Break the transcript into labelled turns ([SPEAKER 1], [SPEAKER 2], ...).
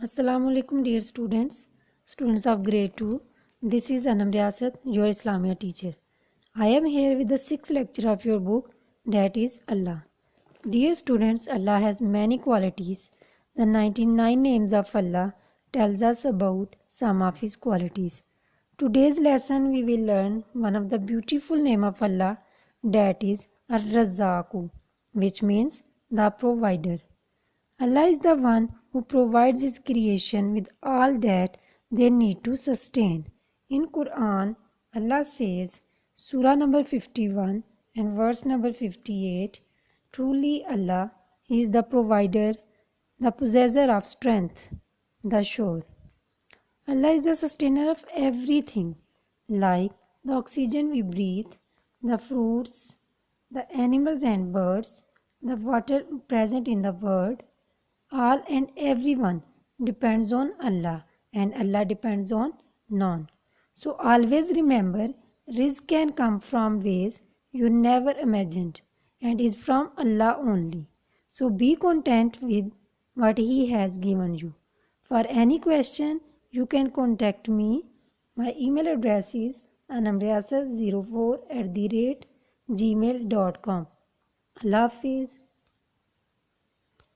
[SPEAKER 1] Assalamu alaikum dear students of grade 2. This is Anam Riyasat, your Islamiyat teacher. I am here with the 6th lecture of your book, that is Allah. Dear students, Allah has many qualities. The 99 names of Allah tells us about some of his qualities. Today's lesson we will learn one of the beautiful name of Allah, that is Ar-Razzaqu, which means the provider. Allah is the one who provides His creation with all that they need to sustain. In Quran, Allah says, Surah number 51 and verse number 58, Truly Allah, He is the provider, the possessor of strength, the sure. Allah is the sustainer of everything, like the oxygen we breathe, the fruits, the animals and birds, the water present in the world. All and everyone depends on Allah and Allah depends on none. So always remember, rizq can come from ways you never imagined and is from Allah only. So be content with what He has given you. For any question, you can contact me. My email address is anamriasa04@gmail.com. Allah Hafiz.